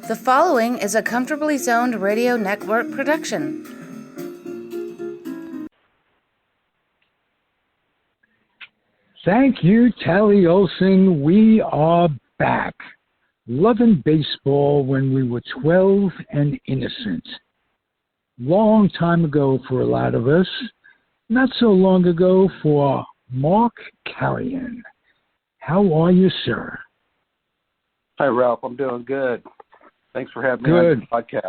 The following is a Comfortably Zoned Radio Network production. Thank you, Tally Olson. We are back. Loving baseball when we were 12 and innocent. Long time ago for a lot of us. Not so long ago for Mark Carreon. How are you, sir? Hi, Ralph. I'm doing good. Thanks for having me on the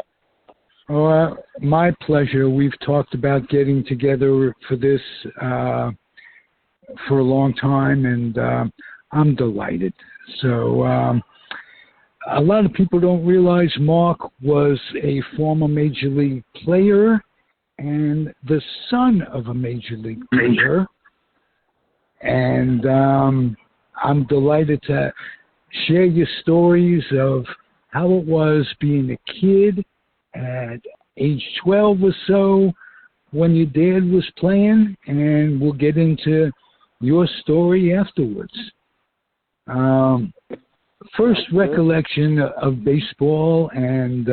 podcast. My pleasure. We've talked about getting together for this for a long time, and I'm delighted. So a lot of people don't realize Mark was a former Major League player and the son of a Major League player. And I'm delighted to share your stories of how it was being a kid at age 12 or so when your dad was playing, and we'll get into your story afterwards. First recollection of baseball, and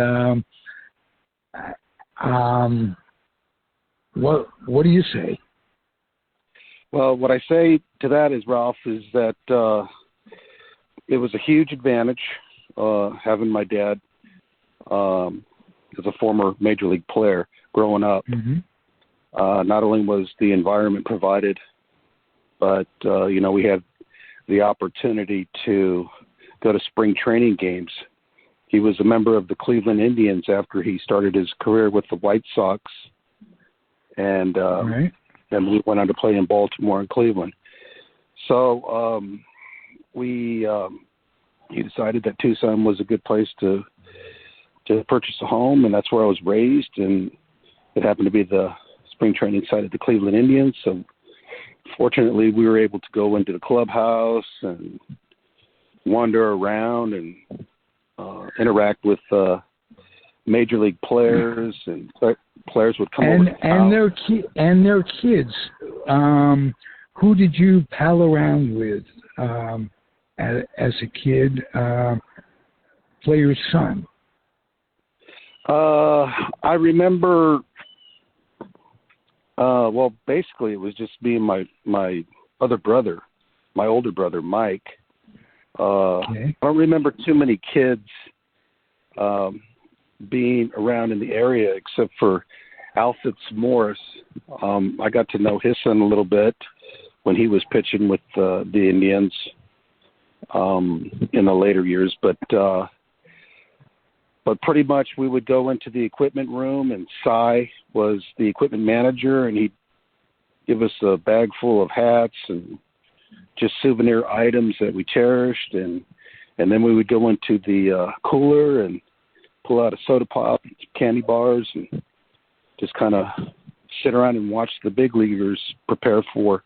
what do you say? Well, what I say to that is, Ralph, is that it was a huge advantage having my dad as a former Major League player growing up. Mm-hmm. Not only was the environment provided, but, we had the opportunity to go to spring training games. He was a member of the Cleveland Indians after he started his career with the White Sox. And right. Then we went on to play in Baltimore and Cleveland. So he decided that Tucson was a good place to purchase a home, and that's where I was raised. And it happened to be the spring training site of the Cleveland Indians. So fortunately, we were able to go into the clubhouse and wander around and interact with Major League players, and players would come over and their kids. Who did you pal around with as a kid? Player's son. I remember. Basically, it was just me and my other brother, my older brother, Mike. Okay. I don't remember too many kids being around in the area except for Alfitz Morris. I got to know his son a little bit when he was pitching with the Indians in the later years. But pretty much we would go into the equipment room, and Cy was the equipment manager, and he'd give us a bag full of hats and just souvenir items that we cherished. And then we would go into the cooler and pull out a soda pop, candy bars, and just kind of sit around and watch the big leaguers prepare for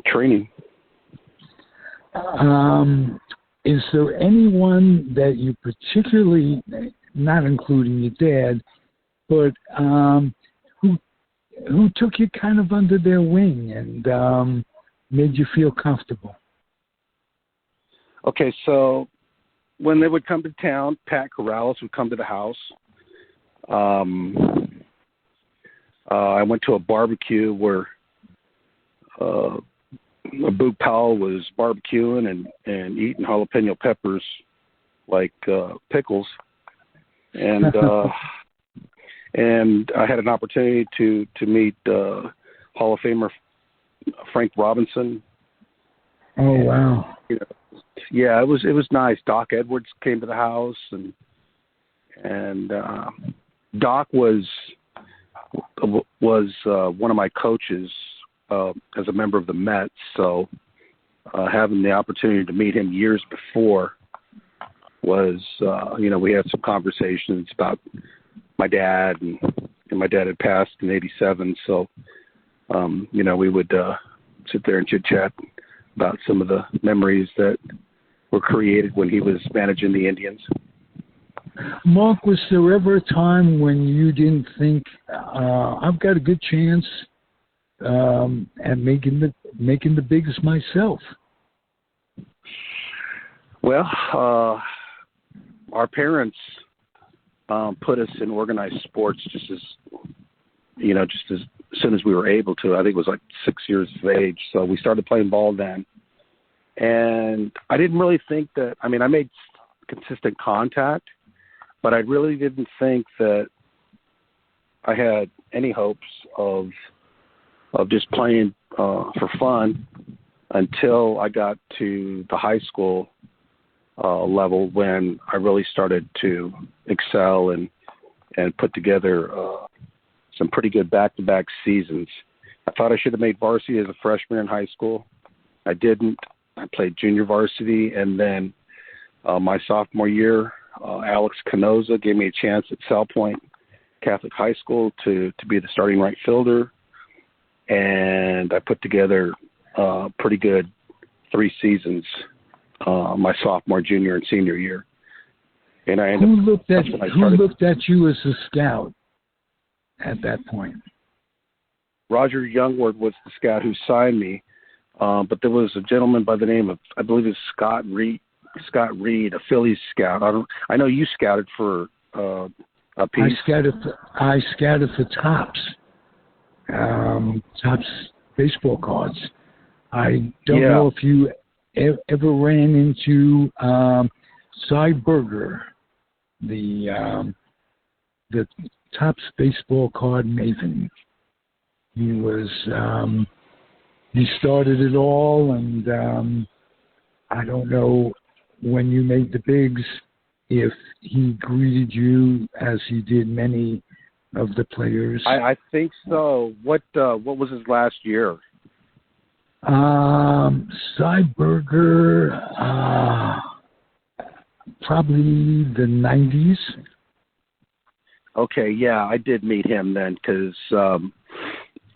training. Is there anyone that you particularly, not including your dad, but who took you kind of under their wing and made you feel comfortable? Okay, so when they would come to town, Pat Corrales would come to the house. I went to a barbecue where Boog Powell was barbecuing and eating jalapeno peppers like pickles. And and I had an opportunity to meet Hall of Famer Frank Robinson. Oh, wow. Yeah, it was nice. Doc Edwards came to the house, and Doc was one of my coaches as a member of the Mets. So having the opportunity to meet him years before was, we had some conversations about my dad, and my dad had passed in '87. So, we would sit there and chit chat about some of the memories that were created when he was managing the Indians. Mark, was there ever a time when you didn't think, I've got a good chance at making the bigs myself? Well, our parents put us in organized sports just as soon as we were able to. I think it was like 6 years of age. So we started playing ball then. And I didn't really think that, I made consistent contact, but I really didn't think that I had any hopes of just playing for fun until I got to the high school level, when I really started to excel and put together some pretty good back-to-back seasons. I thought I should have made varsity as a freshman in high school. I didn't. I played junior varsity, and then my sophomore year, Alex Canoza gave me a chance at South Point Catholic High School to be the starting right fielder, and I put together pretty good 3 seasons my sophomore, junior, and senior year. And I ended Who looked at you as a scout at that point? Roger Youngward was the scout who signed me, but there was a gentleman by the name of, I believe it's Scott Reed, a Phillies scout. I know you scouted for a piece. I scouted for Topps baseball cards. I don't know if you ever ran into Cy Berger, the Topps baseball card maven. He was he started it all, and I don't know when you made the bigs if he greeted you as he did many of the players. I think so. What was his last year? Cy Berger, probably the 90s. Okay, yeah, I did meet him then, because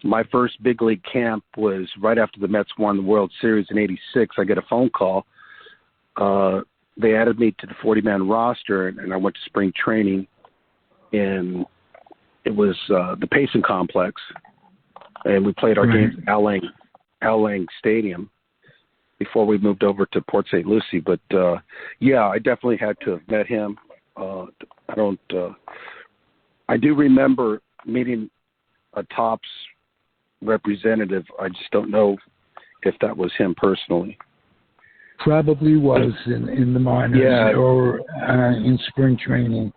my first big league camp was right after the Mets won the World Series in '86. I get a phone call. They added me to the 40-man roster, and I went to spring training, and it was the Payson Complex, and we played our games at Al Lang Stadium before we moved over to Port St. Lucie. But yeah, I definitely had to have met him. I do remember meeting a Topps representative. I just don't know if that was him personally. Probably was in the minors or in spring training.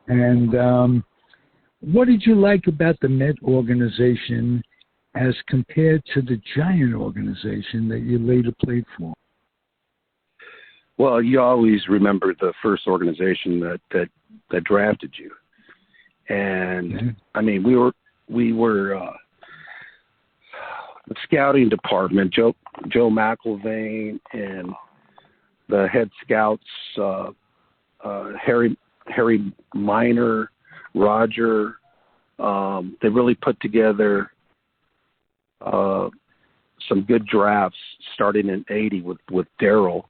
And what did you like about the Met organization as compared to the Giant organization that you later played for? Well, you always remember the first organization that drafted you. And we were the scouting department, Joe McIlvain and the head scouts, Harry Miner, Roger. They really put together some good drafts starting in '80 with Daryl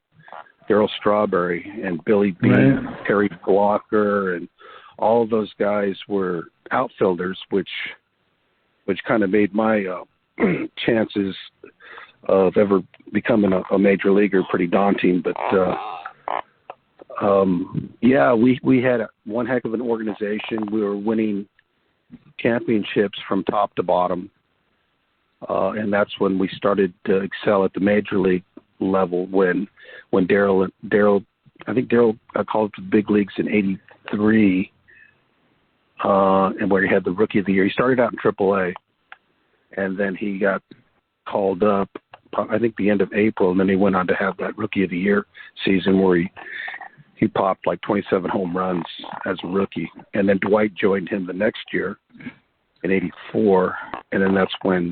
Strawberry and Billy B, Terry Blocker, and all of those guys were outfielders, which kind of made my chances of ever becoming a major leaguer pretty daunting. But we had one heck of an organization. We were winning championships from top to bottom, and that's when we started to excel at the major league level. When Daryl, I think Daryl got called to the big leagues in '83, and where he had the Rookie of the Year. He started out in AAA, and then he got called up, I think, the end of April, and then he went on to have that Rookie of the Year season where he popped like 27 home runs as a rookie. And then Dwight joined him the next year in '84, and then that's when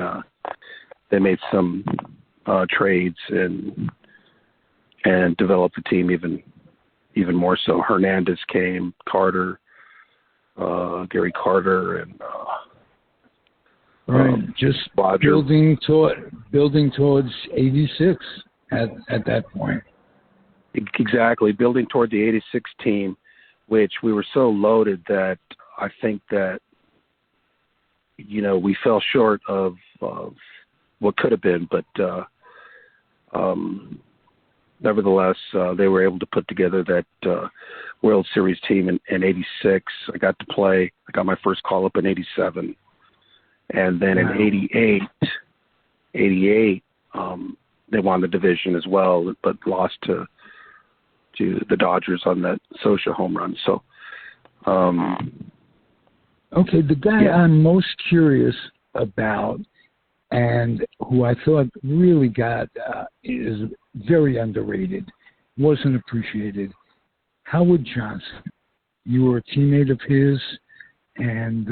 they made some trades and developed the team even more so. Hernandez came, Carter, Gary Carter, and just Roger. building towards '86 at that point. Exactly, building toward the '86 team, which we were so loaded that I think that we fell short of what could have been, but nevertheless, they were able to put together that World Series team in 86. I got to play. I got my first call-up in 87. And then in 88, they won the division as well, but lost to the Dodgers on that Socha home run. So, okay, the guy I'm most curious about and who I thought really is very underrated, wasn't appreciated, Howard Johnson. You were a teammate of his, and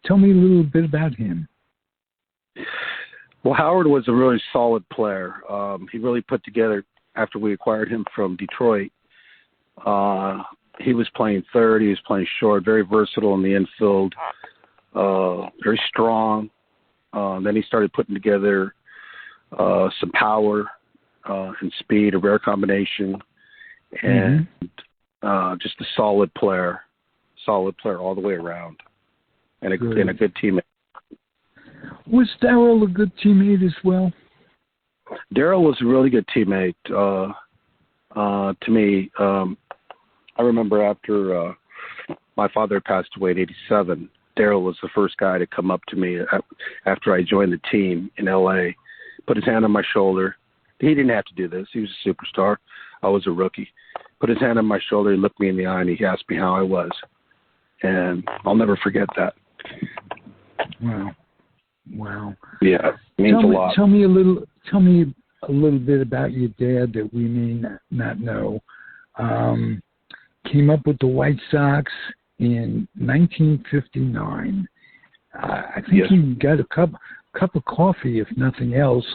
tell me a little bit about him. Well, Howard was a really solid player. He really put together, after we acquired him from Detroit, he was playing third, he was playing short, very versatile in the infield, very strong. Then he started putting together some power and speed, a rare combination, and just a solid player all the way around, and a good teammate. Was Daryl a good teammate as well? Daryl was a really good teammate to me. I remember after my father passed away in 87, Daryl was the first guy to come up to me after I joined the team in L.A., put his hand on my shoulder. He didn't have to do this. He was a superstar. I was a rookie. Put his hand on my shoulder, he looked me in the eye, and he asked me how I was. And I'll never forget that. Wow. Yeah, it means a lot. Tell me a little bit about your dad that we may not know. Came up with the White Sox in 1959. I think he got a cup of coffee, if nothing else,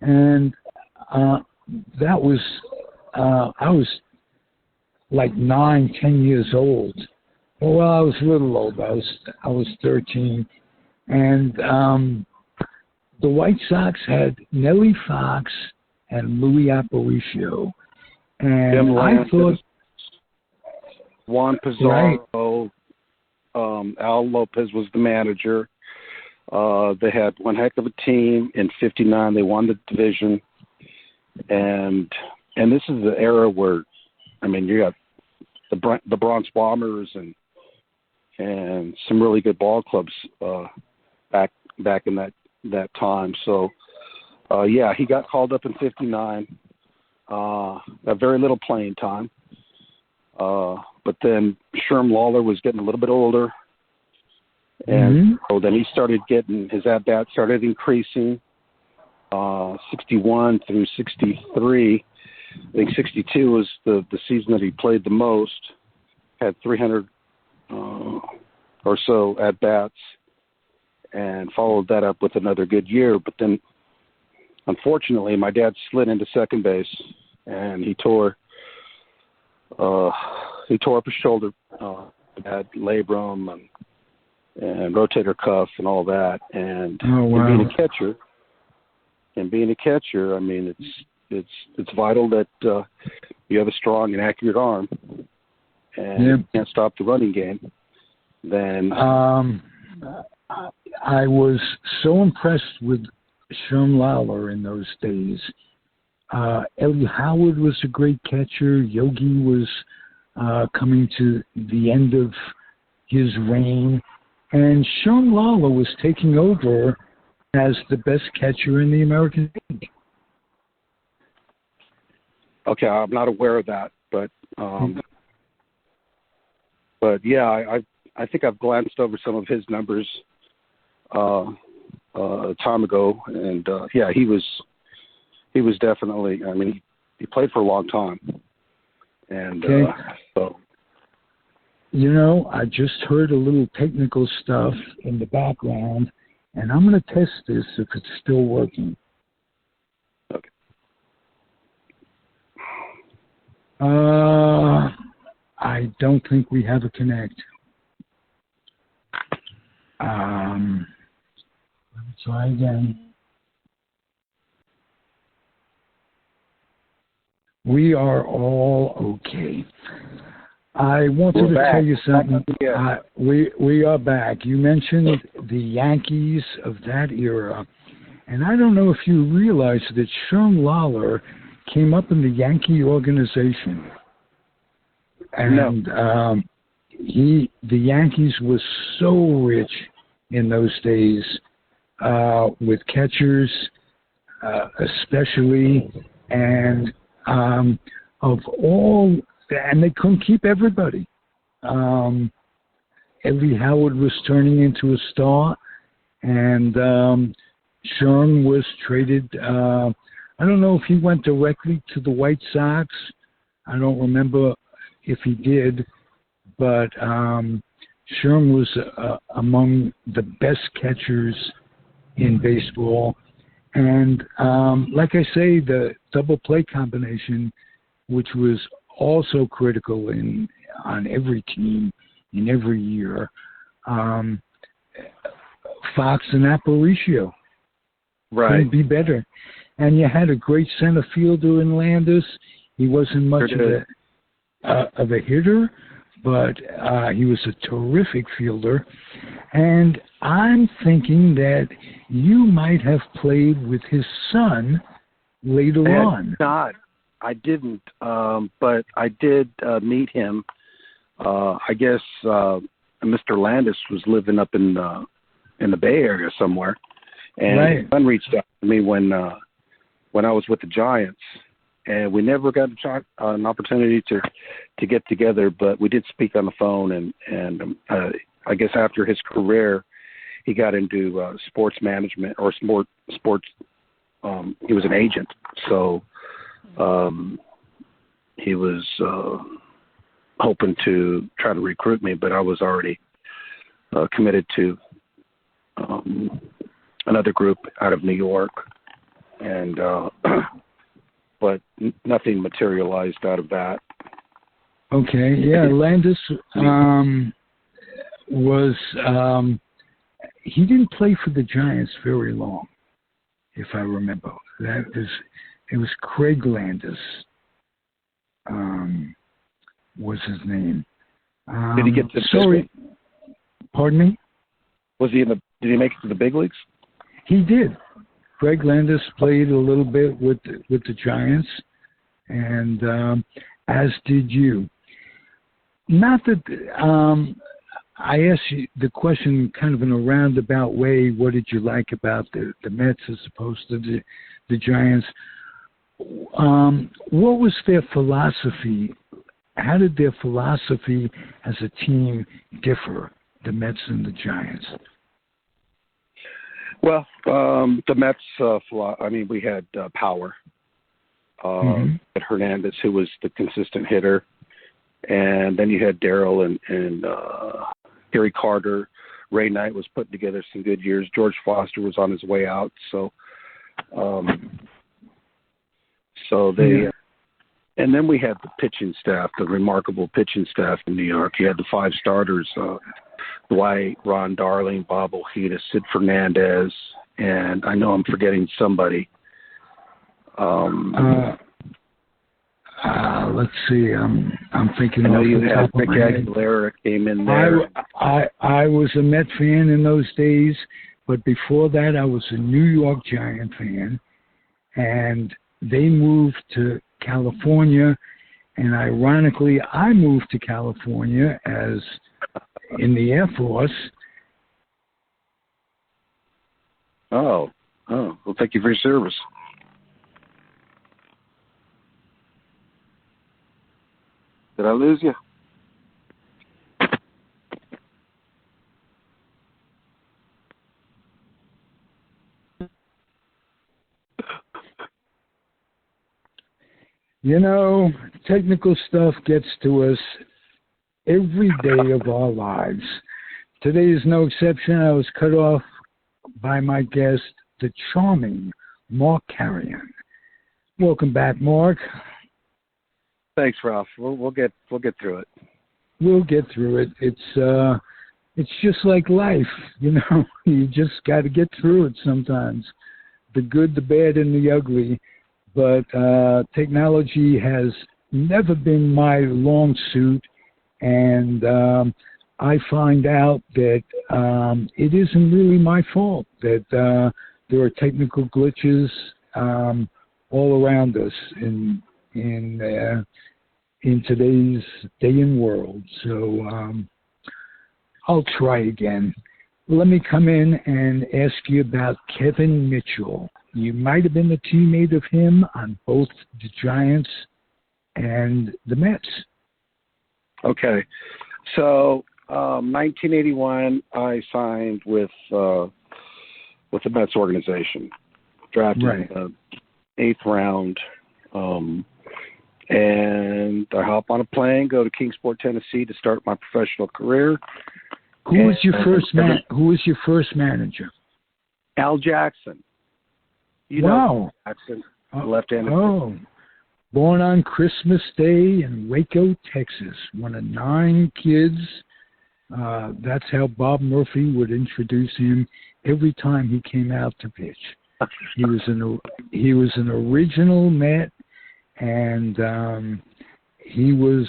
and that was I was like 9-10 years old. Well, I was a little old. I was 13, and the White Sox had Nellie Fox and Louis Aparicio, and I thought Juan Pizarro, Al Lopez was the manager. They had one heck of a team. In '59, they won the division, and this is the era where, I mean, you got the Bronx Bombers and some really good ball clubs back in that time. So he got called up in '59. Got very little playing time. But then Sherm Lawler was getting a little bit older, and so then he started getting his at-bats started increasing. 61 through 63. I think 62 was the season that he played the most. Had 300 or so at-bats, and followed that up with another good year. But then, unfortunately, my dad slid into second base, and he tore up his shoulder, had labrum and rotator cuff and all that. And, being a catcher, I mean, it's vital that you have a strong and accurate arm, and you can't stop the running game. Then I was so impressed with Sherm Lawler in those days. Ellie Howard was a great catcher. Yogi was coming to the end of his reign, and Sherm Lawler was taking over as the best catcher in the American League. Okay, I'm not aware of that, but yeah, I think I've glanced over some of his numbers a time ago, and he was definitely. I mean, he played for a long time, and so. You know, I just heard a little technical stuff in the background, and I'm going to test this if it's still working. Okay. I don't think we have a connect. Let me try again. We are all okay. I wanted to tell you something. We are back. You mentioned the Yankees of that era, and I don't know if you realize that Sherm Lawler came up in the Yankee organization. And the Yankees was so rich in those days with catchers, especially, and of all, and they couldn't keep everybody. Eddie Howard was turning into a star, and Sherm was traded. I don't know if he went directly to the White Sox. I don't remember if he did, but Sherm was among the best catchers in baseball. And like I say, the double play combination, which was also critical on every team in every year, Fox and Aparicio. Right. Couldn't be better. And you had a great center fielder in Landis. He wasn't much of a hitter, but he was a terrific fielder. And I'm thinking that you might have played with his son later on. Not. I didn't, but I did meet him. I guess Mr. Landis was living up in the Bay Area somewhere, and his son reached out to me when I was with the Giants, and we never got an opportunity to get together, but we did speak on the phone, and I guess after his career, he got into sports management or sports. He was an agent, so he was hoping to try to recruit me, but I was already committed to another group out of New York, and but nothing materialized out of that. Okay, yeah, Landis was he didn't play for the Giants very long, if I remember. It was Craig Landis. Was his name? Did he get to? Sorry, pardon me. Was he Did he make it to the big leagues? He did. Craig Landis played a little bit with the Giants, and as did you. Not that I asked you the question kind of in a roundabout way. What did you like about the Mets as opposed to the Giants? What was their philosophy? How did their philosophy as a team differ, the Mets and the Giants? Well, the Mets, we had power. Had Hernandez, who was the consistent hitter. And then you had Daryl and Gary Carter. Ray Knight was putting together some good years. George Foster was on his way out. So they and then we had the pitching staff, the remarkable pitching staff in New York. You had the 5 starters, Dwight, Ron Darling, Bob Ojeda, Sid Fernandez, and I know I'm forgetting somebody. Let's see. I'm thinking. I know off you the had top of Rick my head. Aguilera came in there. I was a Met fan in those days, but before that, I was a New York Giant fan, and they moved to California, and ironically, I moved to California as in the Air Force. Oh, well, thank you for your service. Did I lose you? You know, technical stuff gets to us every day of our lives. Today is no exception. I was cut off by my guest, the charming Mark Carreon. Welcome back, Mark. Thanks, Ralph. We'll get through it. We'll get through it. It's just like life, you know. You just got to get through it sometimes. The good, the bad, and the ugly. But technology has never been my long suit, and I find out that it isn't really my fault, that there are technical glitches all around us in in today's day and world. So I'll try again. Let me come in and ask you about Kevin Mitchell. You might have been a teammate of him on both the Giants and the Mets. Okay. So 1981, I signed with the Mets organization, drafted in the 8th round. And I hop on a plane, go to Kingsport, Tennessee to start my professional career. Who was your first manager? Al Jackson. Wow. Jackson, left-handed. Oh, born on Christmas Day in Waco, Texas. One of 9 kids. That's how Bob Murphy would introduce him every time he came out to pitch. He was an original Met, and he was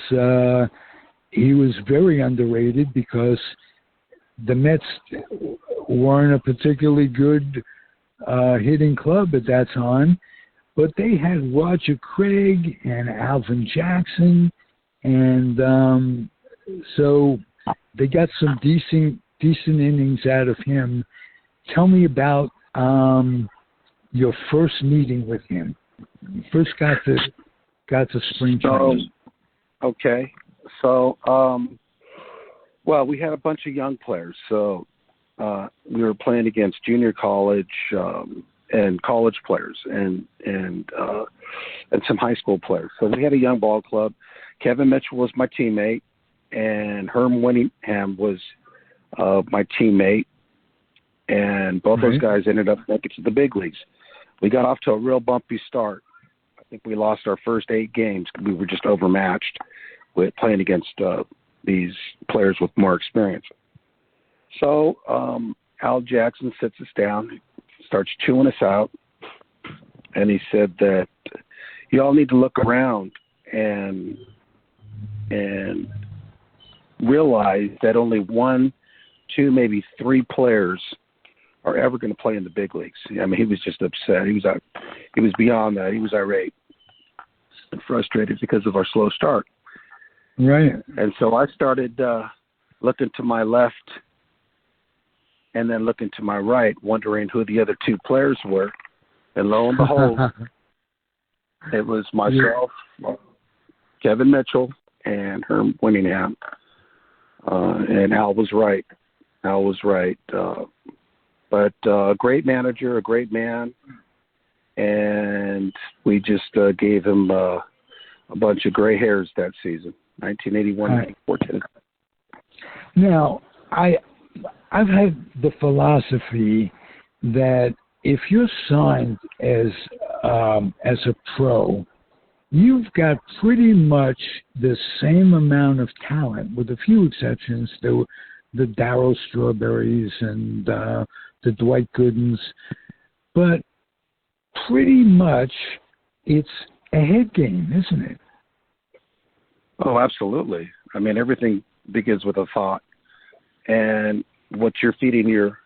very underrated because the Mets weren't a particularly good hitting club at that time, but they had Roger Craig and Alvin Jackson, and so they got some decent innings out of him. Tell me about your first meeting with him. You first got to spring training. Okay. So, well, we had a bunch of young players. So we were playing against junior college and college players and some high school players. So we had a young ball club. Kevin Mitchell was my teammate, and Herm Winningham was my teammate. And both those guys ended up making it to the big leagues. We got off to a real bumpy start. I think we lost our first 8 games. We were just overmatched with playing against these players with more experience. So Al Jackson sits us down, starts chewing us out, and he said that you all need to look around and realize that only 1, 2, maybe 3 players are ever going to play in the big leagues. I mean, he was just upset. He was beyond that. He was irate and frustrated because of our slow start. Right. And so I started looking to my left and then looking to my right, wondering who the other 2 players were. And lo and behold, it was myself, Kevin Mitchell, and Herm Winningham. And Al was right. But a great manager, a great man, and we just gave him a bunch of gray hairs that season, 1981, 1914. Now, I've had the philosophy that if you're signed as a pro, you've got pretty much the same amount of talent, with a few exceptions. There were the Daryl Strawberries and the Dwight Goodens, but pretty much it's a head game, isn't it? Oh, absolutely. I mean, everything begins with a thought, and what you're feeding your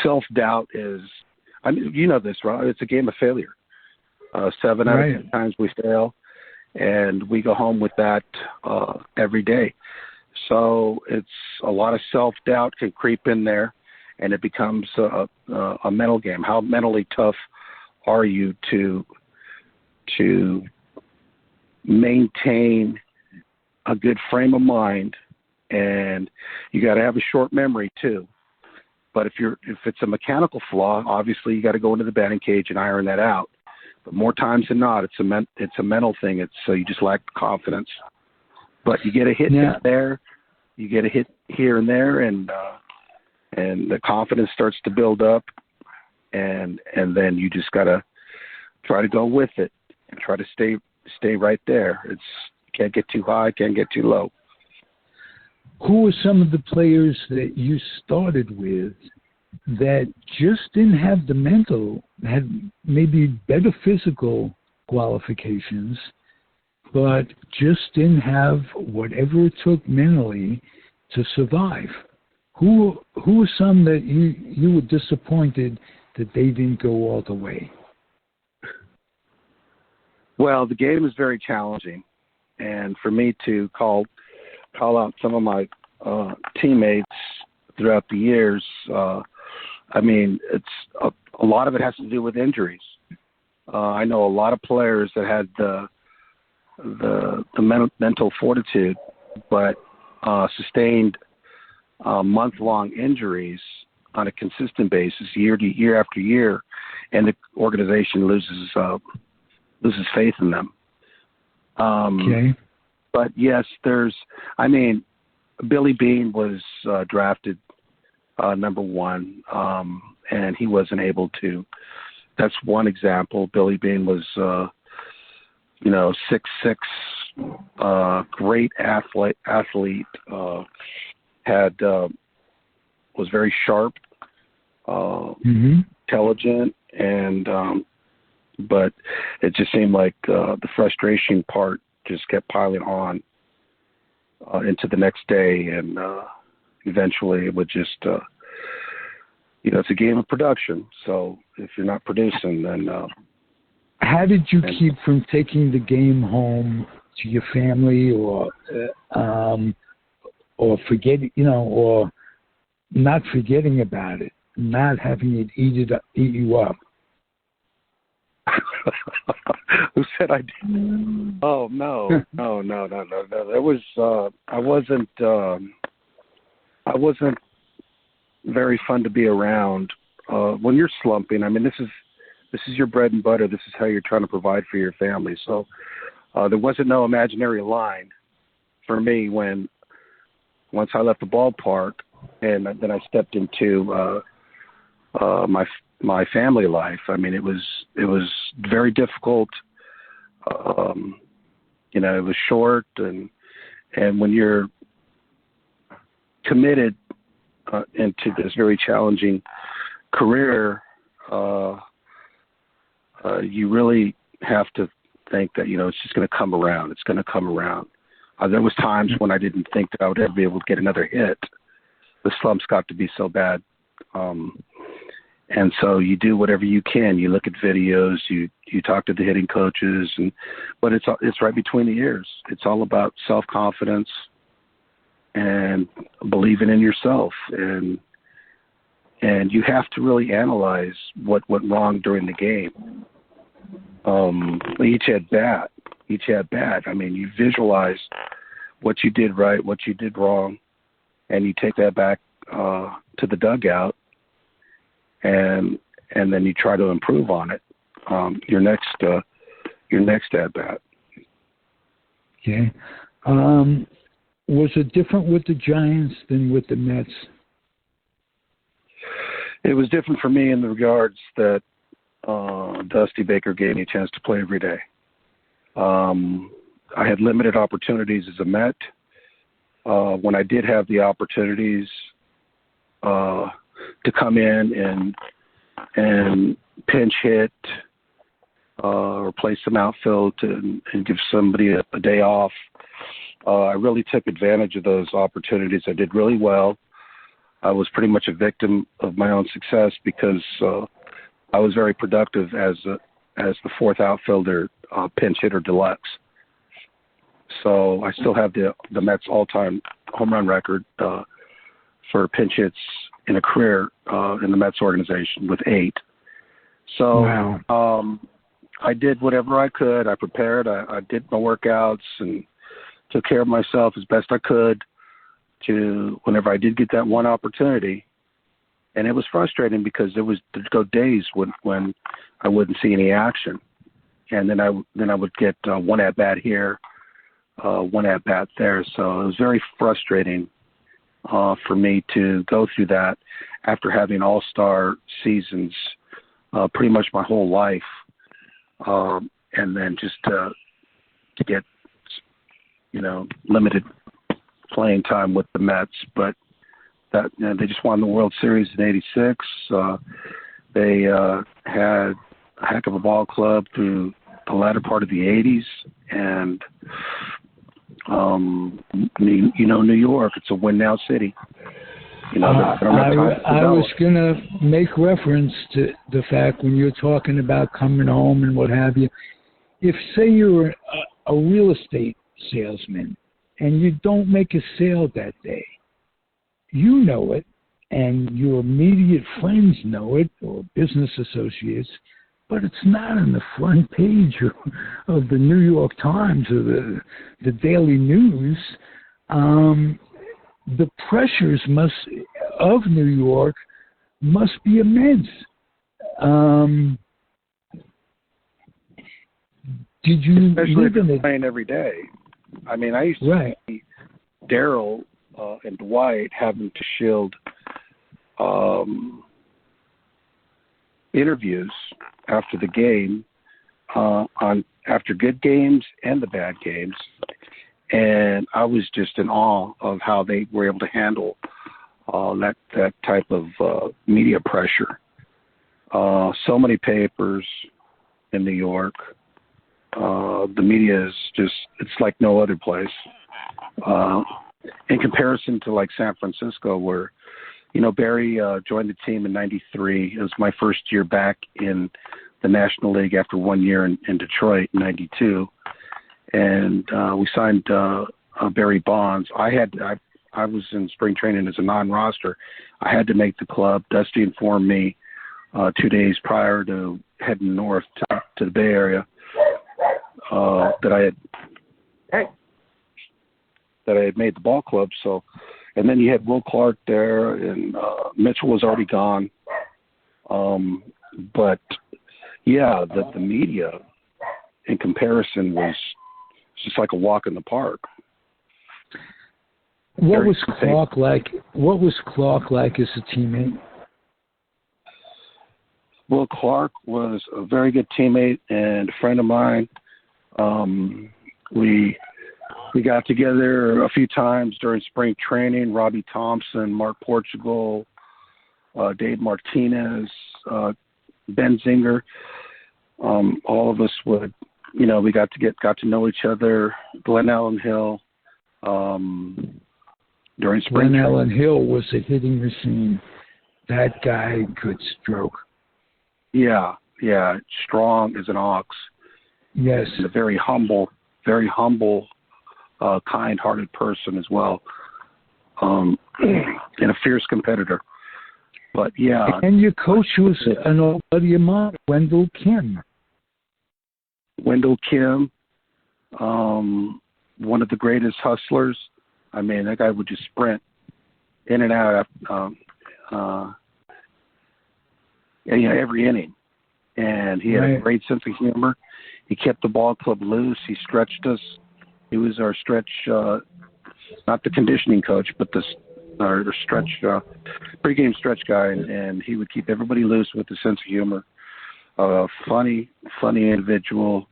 self-doubt is, I mean, you know this, right? It's a game of failure. 7 out of 10 times we fail, and we go home with that every day. So it's a lot of self-doubt can creep in there, and it becomes a mental game. How mentally tough are you to maintain a good frame of mind? And you got to have a short memory too. But if it's a mechanical flaw, obviously you got to go into the batting cage and iron that out. But more times than not, it's a mental thing. It's so you just lack confidence. But you get a hit there, you get a hit here and there, and the confidence starts to build up, and then you just gotta try to go with it and try to stay right there. It's can't get too high, can't get too low. Who were some of the players that you started with that just didn't have the mental, had maybe better physical qualifications, but just didn't have whatever it took mentally to survive? Who were some that you were disappointed that they didn't go all the way? Well, the game is very challenging, and for me to call out some of my teammates throughout the years, I mean, it's a lot of it has to do with injuries. I know a lot of players that had the mental fortitude, but sustained month-long injuries on a consistent basis, year after year, and the organization loses faith in them. Okay. But yes, Billy Bean was drafted number one, and he wasn't able to. That's one example. Billy Bean was, 6'6", great athlete, was very sharp, intelligent, and but it just seemed like the frustration part just kept piling on into the next day, and eventually it would just, it's a game of production. So if you're not producing, then how did you keep from taking the game home to your family, or forgetting, or not forgetting about it, not having it eat you up? Who said I did? Oh, no. There was I wasn't very fun to be around when you're slumping. I mean, this is your bread and butter. This is how you're trying to provide for your family. So there wasn't no imaginary line for me once I left the ballpark, and then I stepped into my family life. I mean, it was very difficult. It was short, and when you're committed into this very challenging career, you really have to think that it's just going to come around. It's going to come around. There was times when I didn't think that I would ever be able to get another hit. The slumps got to be so bad. And so you do whatever you can. You look at videos, you talk to the hitting coaches, but it's right between the ears. It's all about self-confidence and believing in yourself. And you have to really analyze what went wrong during the game. Each at bat. I mean, you visualize what you did right, what you did wrong, and you take that back to the dugout, and then you try to improve on it. Your next at bat. Okay. Was it different with the Giants than with the Mets? It was different for me in the regards that Dusty Baker gave me a chance to play every day. I had limited opportunities as a Met. When I did have the opportunities to come in and pinch hit or play some outfield and give somebody a day off, I really took advantage of those opportunities. I did really well. I was pretty much a victim of my own success because I was very productive as the fourth outfielder, pinch hitter deluxe. So I still have the Mets all-time home run record for pinch hits in a career in the Mets organization with 8. So wow. I did whatever I could. I prepared. I did my workouts and took care of myself as best I could to whenever I did get that one opportunity. And it was frustrating because there'd go days when I wouldn't see any action. And then I would get one at bat here, one at bat there. So it was very frustrating for me to go through that after having all-star seasons pretty much my whole life, and then just to get limited playing time with the Mets. But that they just won the World Series in '86. They had a heck of a ball club through the latter part of the '80s, and New York, it's a win now city. I was going to make reference to the fact when you're talking about coming home and what have you. if say you're a real estate salesman and you don't make a sale that day, you know it, and your immediate friends know it, or business associates, but it's not on the front page of the New York Times or the Daily News. The pressures of New York must be immense. Did you especially live if in you're it? playing every day? I mean, I used to see Daryl and Dwight having to shield interviews after the game, after good games and the bad games, and I was just in awe of how they were able to handle that type of media pressure. So many papers in New York. The media is it's like no other place. In comparison to like San Francisco, where, Barry joined the team in '93. It was my first year back in the National League after 1 year in Detroit in '92. And we signed Barry Bonds. I was in spring training as a non-roster. I had to make the club. Dusty informed me 2 days prior to heading north to the Bay Area that I had made the ball club. So, and then you had Will Clark there, and Mitchell was already gone. But yeah, the media in comparison was just like a walk in the park. What was Clark like? What was Clark like as a teammate? Well, Clark was a very good teammate and a friend of mine. We got together a few times during spring training. Robbie Thompson, Mark Portugal, Dave Martinez, Ben Zinger. All of us would, we got to know each other. Glenn Allen Hill. During spring training. Allen Hill was a hitting machine. That guy could stroke. Yeah, strong as an ox. Yes. He's a very humble, kind-hearted person as well, and a fierce competitor. But yeah. And your coach was an old buddy of mine, Wendell Kim. Wendell Kim, one of the greatest hustlers. I mean, that guy would just sprint in and out every inning. And he had a great sense of humor. He kept the ball club loose. He stretched us. He was our stretch, not the conditioning coach, but our stretch, pregame stretch guy. And he would keep everybody loose with a sense of humor. Funny individual,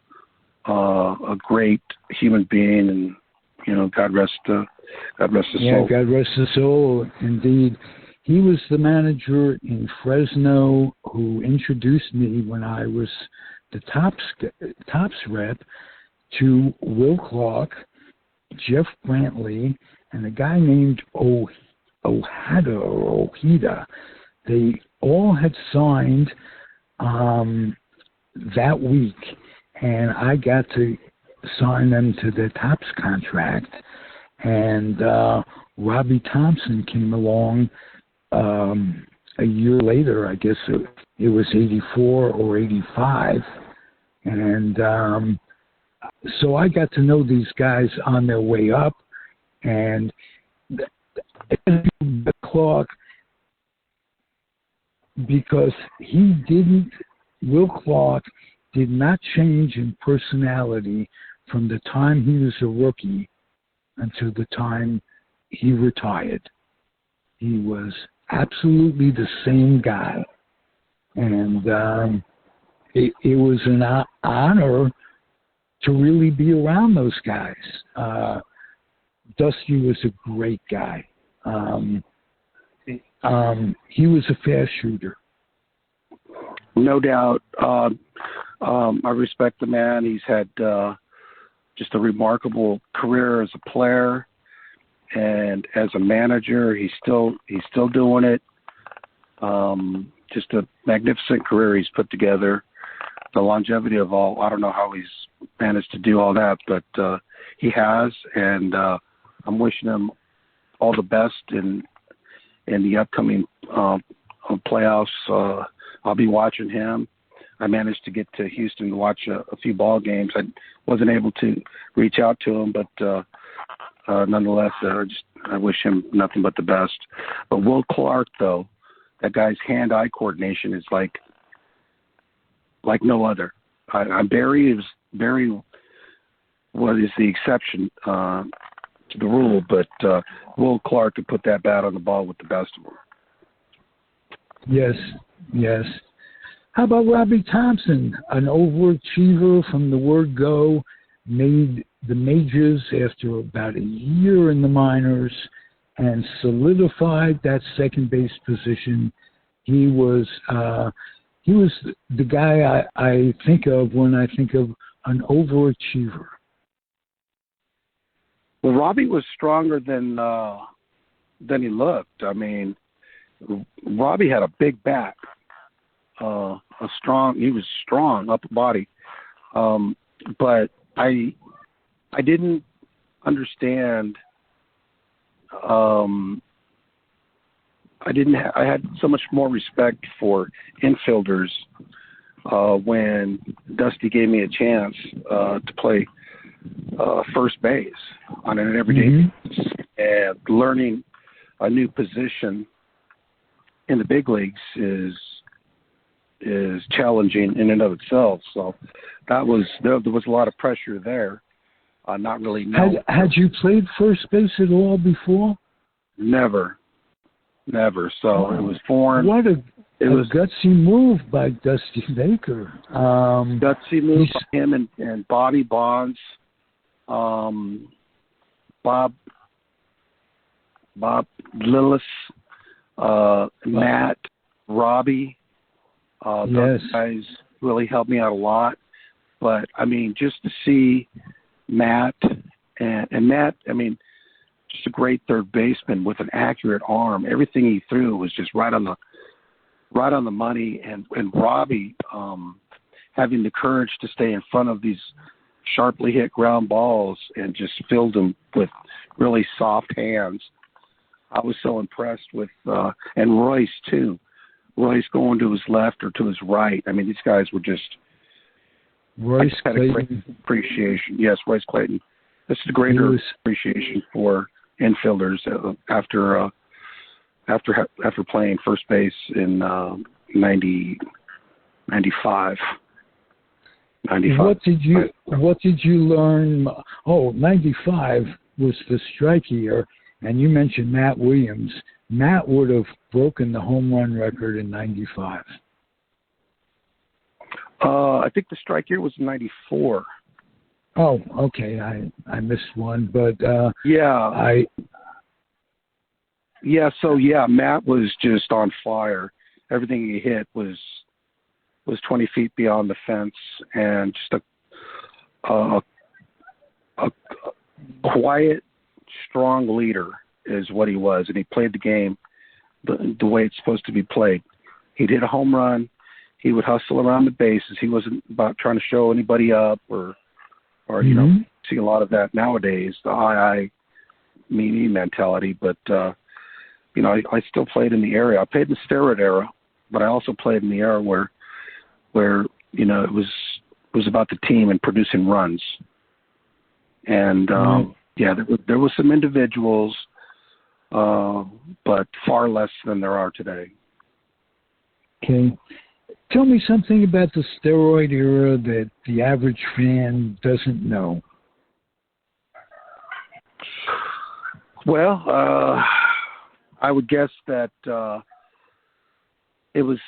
a great human being, and God rest his soul. Yeah, God rest his soul. Indeed, he was the manager in Fresno who introduced me when I was the tops rep to Will Clark, Jeff Brantley, and a guy named Ojeda. They all had signed that week, and I got to sign them to their tops contract. And Robbie Thompson came along a year later. I guess it was 84 or 85. And so I got to know these guys on their way up. And Clark, because Will Clark did not change in personality from the time he was a rookie until the time he retired. He was absolutely the same guy. And it was an honor to really be around those guys. Dusty was a great guy. He was a fast shooter. No doubt. I respect the man. He's had just a remarkable career as a player, and as a manager, he's still doing it. Just a magnificent career he's put together. the longevity of all. I don't know how he's managed to do all that, but he has, and I'm wishing him all the best in the upcoming playoffs. I'll be watching him. I managed to get to Houston to watch a few ball games. I wasn't able to reach out to him, but nonetheless, I wish him nothing but the best. But Will Clark, though, that guy's hand-eye coordination is like no other. Barry what is the exception to the rule, but Will Clark could put that bat on the ball with the best of them. Yes. How about Robbie Thompson, an overachiever from the word go, made the majors after about a year in the minors and solidified that second base position. He was the guy I think of when I think of an overachiever. Well, Robbie was stronger than he looked. I mean, Robbie had a big bat, he was strong upper body, but I didn't understand. I had so much more respect for infielders when Dusty gave me a chance to play first base on an everyday basis, and learning a new position in the big leagues is challenging in and of itself. So there was a lot of pressure there. Not really. Had you played first base at all before? Never. So it was foreign. What a gutsy move by Dusty Baker. Gutsy move by him and Bobby Bonds, Bob Lillis, Matt, Robbie. Those guys really helped me out a lot. But, I mean, just to see Matt, and Matt, I mean, just a great third baseman with an accurate arm. Everything he threw was just right on the money. And Robbie having the courage to stay in front of these sharply hit ground balls and just filled them with really soft hands. I was so impressed with and Royce too. Royce going to his left or to his right. I mean, these guys were just. Royce had a great appreciation. Yes, Royce Clayton. This is a greater appreciation for infielders after playing first base in 95. What did you learn? 95 was the strike year, and you mentioned Matt Williams. Matt would have broken the home run record in 95. I think the strike year was 94. Oh, okay. I missed one, but Matt was just on fire. Everything he hit was 20 feet beyond the fence, and just a quiet, strong leader is what he was, and he played the game the way it's supposed to be played. He'd hit a home run. He would hustle around the bases. He wasn't about trying to show anybody up or you know, see a lot of that nowadays, the I, me mentality. But, you know, I still played in the area. I played in the steroid era, but I also played in the era where you know, it was about the team and producing runs. And, there was some individuals, but far less than there are today. Okay. Tell me something about the steroid era that the average fan doesn't know. Well, I would guess that it was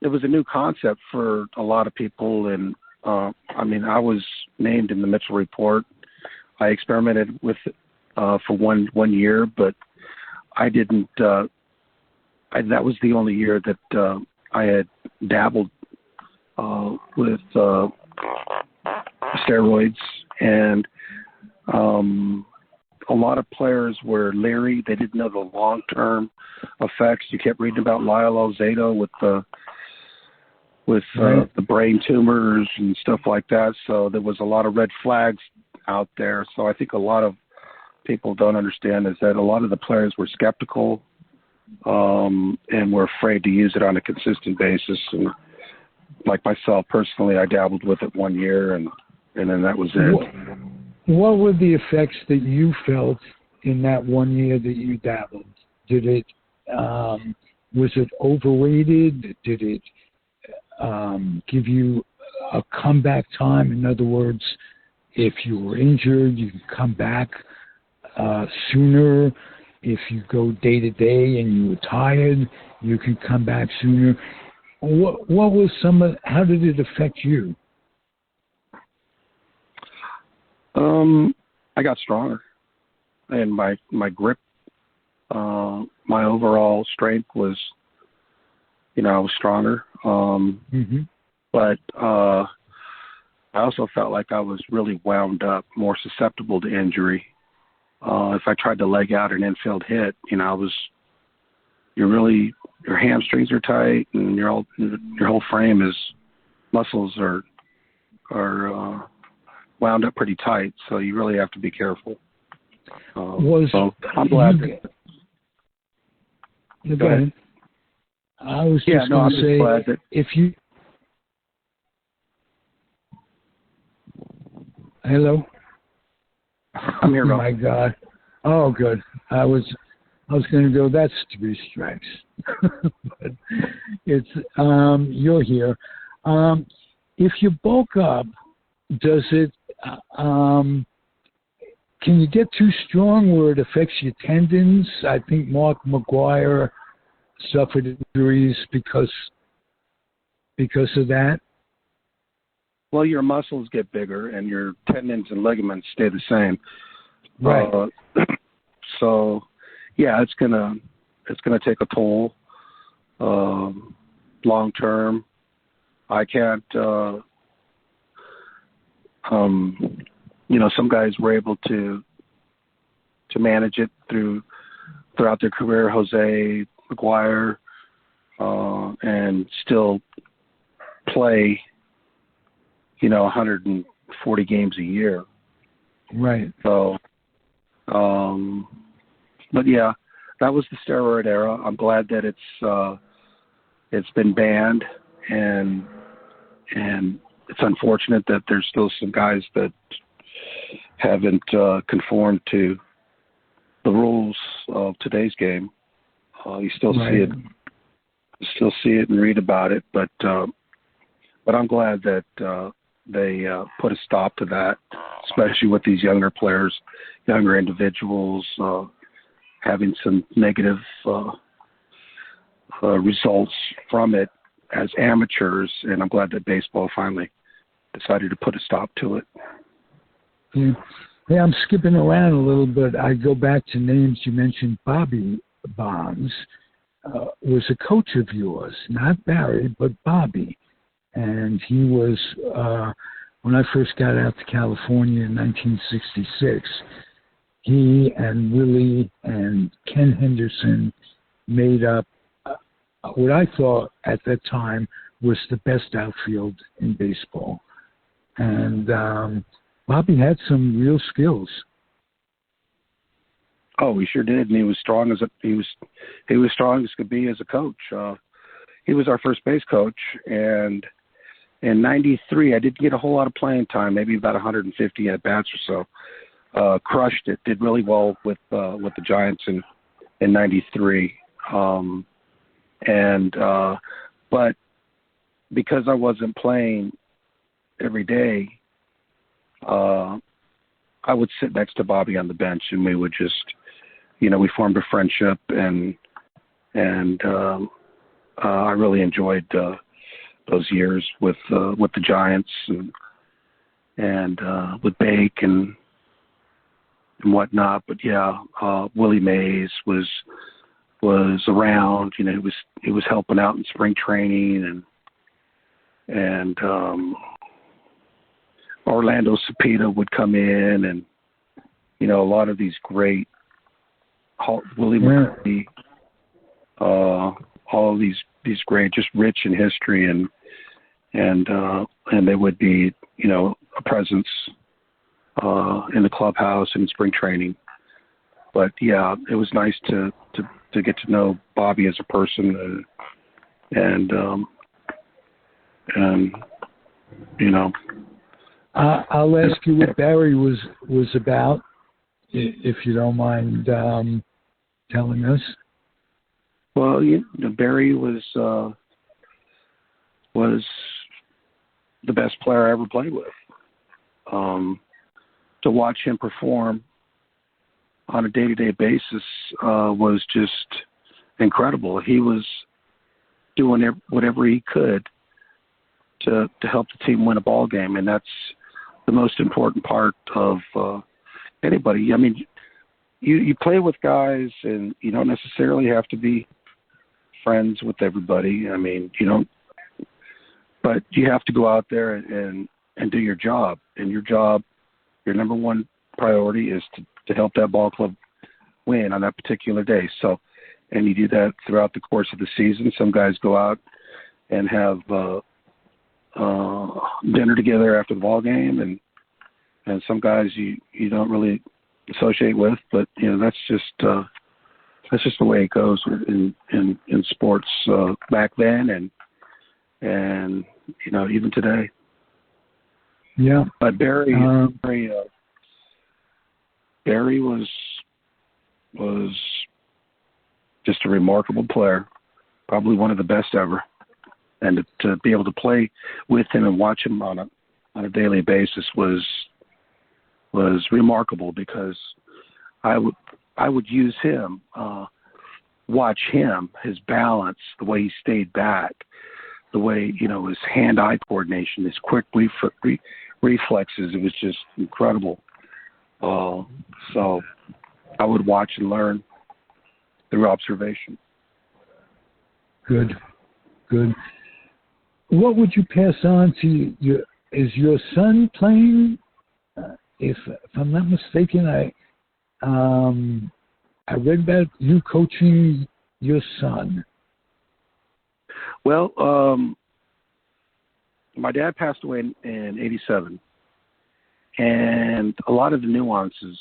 a new concept for a lot of people, and I mean, I was named in the Mitchell report. I experimented with it for one year, but I didn't. That was the only year that I had dabbled with steroids, and a lot of players were leery. They didn't know the long-term effects. You kept reading about Lyle Alzado with the with the brain tumors and stuff like that. So there was a lot of red flags out there. So I think a lot of people don't understand is that a lot of the players were skeptical and were afraid to use it on a consistent basis. And like myself personally, I dabbled with it 1 year and then that was it. What were the effects that you felt in that 1 year that you dabbled? Did it, was it overrated? Did it give you a comeback time? In other words, if you were injured, you could come back sooner. If you go day to day and you were tired, you could come back sooner. What was how did it affect you? I got stronger, and my grip, my overall strength was, I was stronger. But I also felt like I was really wound up, more susceptible to injury. If I tried to leg out an infield hit, your hamstrings are tight and your whole frame muscles are wound up pretty tight. So you really have to be careful. So I'm glad. Go ahead. I was just going to say, that if you. Hello? I'm here. Oh, my God. Oh, good. I was going to go, that's 3 strikes. But it's, you're here. If you bulk up, does it, can you get too strong where it affects your tendons? I think Mark McGuire suffered injuries because of that. Well, your muscles get bigger and your tendons and ligaments stay the same. Right. So, yeah, it's gonna take a toll long term. I can't. Some guys were able to manage it throughout their career. Jose McGuire and still play. 140 games a year. Right. So, but yeah, that was the steroid era. I'm glad that it's been banned, and it's unfortunate that there's still some guys that haven't conformed to the rules of today's game. You still see it and read about it, but I'm glad that they put a stop to that, especially with these younger players, younger individuals having some negative results from it as amateurs. And I'm glad that baseball finally decided to put a stop to it. Yeah, I'm skipping around a little bit. I go back to names you mentioned. Bobby Bonds was a coach of yours, not Barry, but Bobby. And he was, when I first got out to California in 1966, he and Willie and Ken Henderson made up what I thought at that time was the best outfield in baseball. And Bobby had some real skills. Oh, he sure did, and he was strong he was strong as could be as a coach. He was our first base coach, and in '93, I didn't get a whole lot of playing time, maybe about 150 at bats or so. Crushed it, did really well with the Giants in '93, but because I wasn't playing every day, I would sit next to Bobby on the bench, and we would just, we formed a friendship, and I really enjoyed those years with the Giants and with Bake and whatnot. But yeah, Willie Mays was around. He was helping out in spring training, and Orlando Cepeda would come in, and a lot of these great Willie McCarthy, all of these great, just rich in history, and and they would be, a presence in the clubhouse and spring training. But yeah, it was nice to get to know Bobby as a person, and I'll ask you what Barry was about, if you don't mind telling us. Well, Barry was the best player I ever played with. To watch him perform on a day-to-day basis was just incredible. He was doing whatever he could to help the team win a ball game, and that's the most important part of anybody. I mean, you play with guys, and you don't necessarily have to be friends with everybody. I mean, you don't, but you have to go out there and do your job. And your number one priority is to help that ball club win on that particular day. So, and you do that throughout the course of the season. Some guys go out and have dinner together after the ball game, and some guys you don't really associate with, but that's just the way it goes in sports back then, and even today. Yeah. But Barry was just a remarkable player, probably one of the best ever, and to be able to play with him and watch him on a daily basis was remarkable, because I would use him, watch him, his balance, the way he stayed back, the way, his hand-eye coordination, his quick reflexes. It was just incredible. So I would watch and learn through observation. Good. What would you pass on to is your son playing? If I'm not mistaken, I read about you coaching your son. Well, my dad passed away in 1987, and a lot of the nuances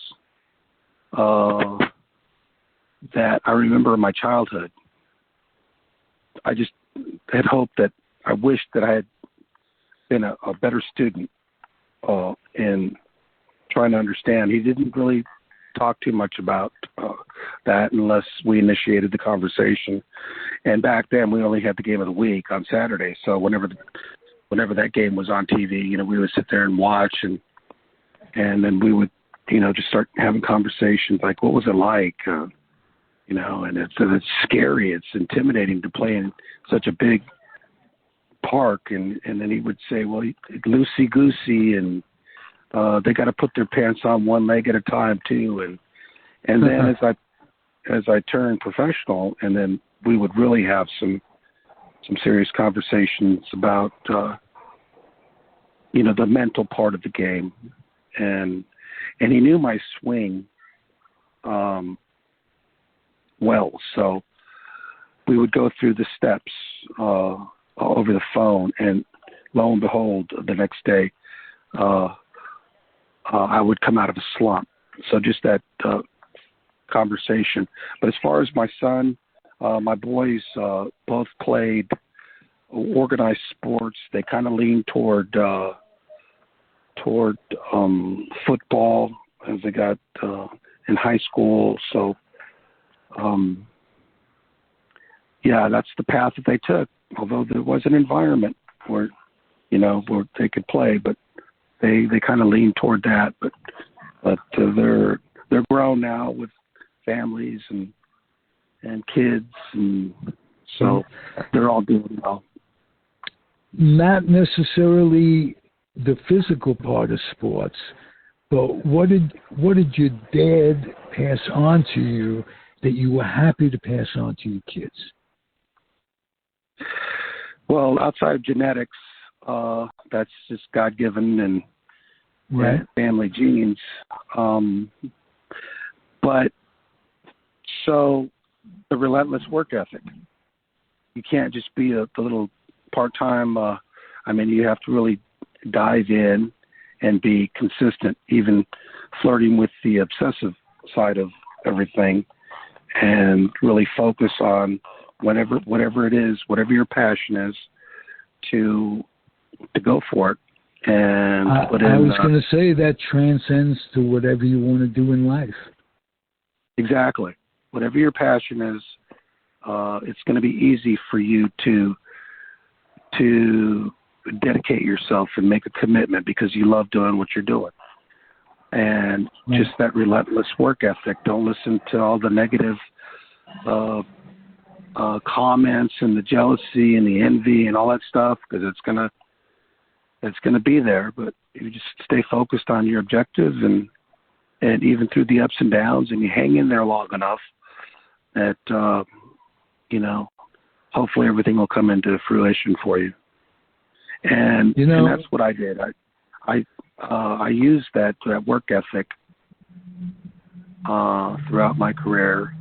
that I remember in my childhood, I just had hoped that I wished that I had been a better student in trying to understand. He didn't really talk too much about that unless we initiated the conversation. And back then, we only had the game of the week on Saturday. So whenever that game was on TV, we would sit there and watch, and then we would, just start having conversations like, what was it like? And it's scary. It's intimidating to play in such a big park. And then he would say, well, loosey-goosey, and they got to put their pants on one leg at a time too. And then as I turned professional, and then we would really have some serious conversations about, the mental part of the game. And he knew my swing, well, so we would go through the steps, over the phone, and lo and behold, the next day, I would come out of a slump. So just that conversation. But as far as my son, my boys both played organized sports. They kind of leaned toward football as they got in high school. So, that's the path that they took. Although there was an environment where they could play, but they kind of lean toward that, but they're grown now with families and kids, and so they're all doing well. Not necessarily the physical part of sports, but what did your dad pass on to you that you were happy to pass on to your kids? Well, outside of genetics, that's just God-given and right. Family genes. But so the relentless work ethic. You can't just be the little part-time I mean, you have to really dive in and be consistent, even flirting with the obsessive side of everything, and really focus on whatever it is, whatever your passion is, to go for it. And I was going to say that transcends to whatever you want to do in life. Exactly. Whatever your passion is, it's going to be easy for you to dedicate yourself and make a commitment because you love doing what you're doing. And just that relentless work ethic. Don't listen to all the negative comments and the jealousy and the envy and all that stuff, because it's gonna be there. But you just stay focused on your objectives, and even through the ups and downs, and you hang in there long enough that hopefully everything will come into fruition for you. And that's what I did. I used that work ethic throughout my career,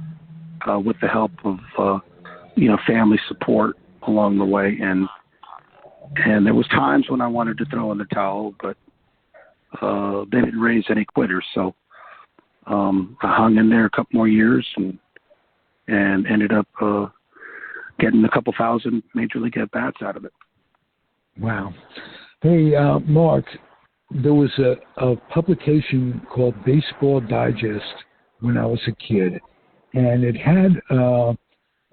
with the help of family support along the way, and there was times when I wanted to throw in the towel, but they didn't raise any quitters, so I hung in there a couple more years and ended up getting a couple thousand major league at bats out of it. Wow. Hey, Mark, there was a publication called Baseball Digest when I was a kid, and it had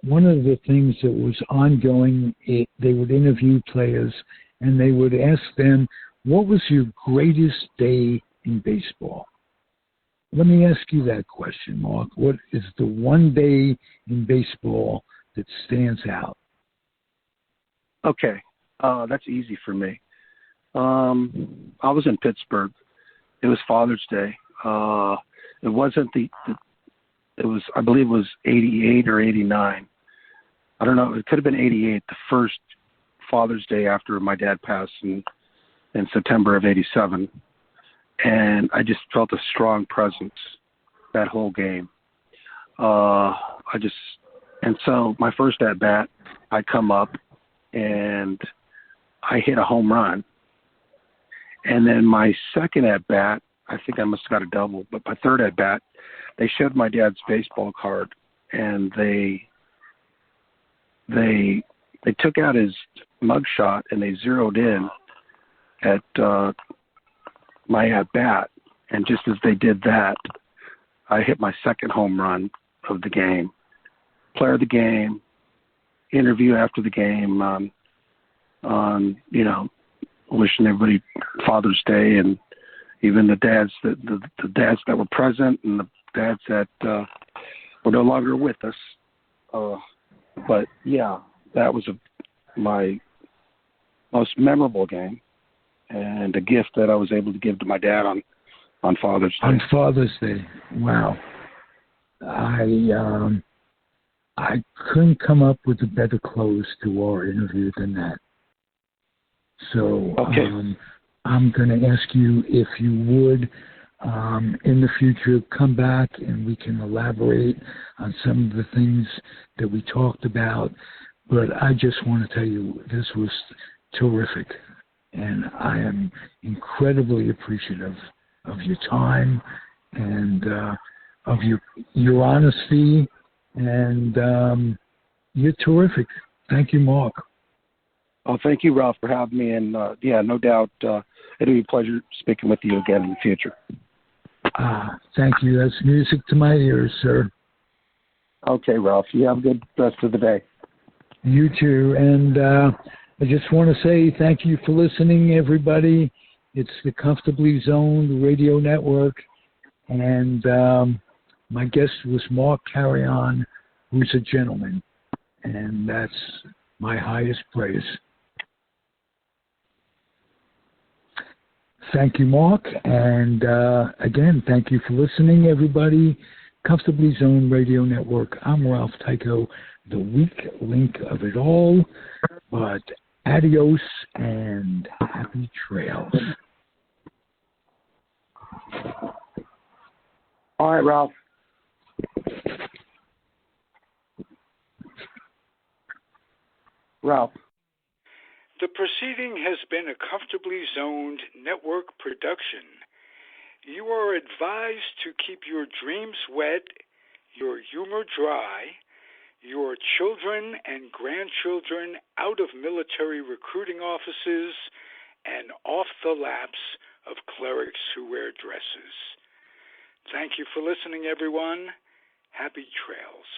one of the things that was ongoing. They would interview players, and they would ask them, what was your greatest day in baseball? Let me ask you that question, Mark. What is the one day in baseball that stands out? Okay, that's easy for me. I was in Pittsburgh. It was Father's Day. It wasn't it was, I believe it was 88 or 89. I don't know. It could have been 88, the first Father's Day after my dad passed in September of 87. And I just felt a strong presence that whole game. And so my first at bat, I come up and I hit a home run. And then my second at bat, I think I must have got a double, but my third at bat, they showed my dad's baseball card, and they took out his mugshot and they zeroed in at my at bat. And just as they did that, I hit my second home run of the game. Player of the game, interview after the game on wishing everybody Father's Day, and even the dads that were present and the dads that were no longer with us. But yeah, that was my most memorable game, and a gift that I was able to give to my dad on Father's Day. On Father's Day, wow! I couldn't come up with a better close to our interview than that. So okay. I'm going to ask you if you would, in the future, come back and we can elaborate on some of the things that we talked about. But I just want to tell you, this was terrific. And I am incredibly appreciative of your time and of your honesty. And you're terrific. Thank you, Mark. Oh, thank you, Ralph, for having me. And, no doubt it'll be a pleasure speaking with you again in the future. Thank you. That's music to my ears, sir. Okay, Ralph. You have a good rest of the day. You too. And I just want to say thank you for listening, everybody. It's the Comfortably Zoned Radio Network. And my guest was Mark Carreon, who's a gentleman. And that's my highest praise. Thank you, Mark. And again, thank you for listening, everybody. Comfortably Zoned Radio Network. I'm Ralph Tycho, the weak link of it all. But adios and happy trails. All right, Ralph. Ralph. The proceeding has been a Comfortably Zoned network production. You are advised to keep your dreams wet, your humor dry, your children and grandchildren out of military recruiting offices, and off the laps of clerics who wear dresses. Thank you for listening, everyone. Happy trails.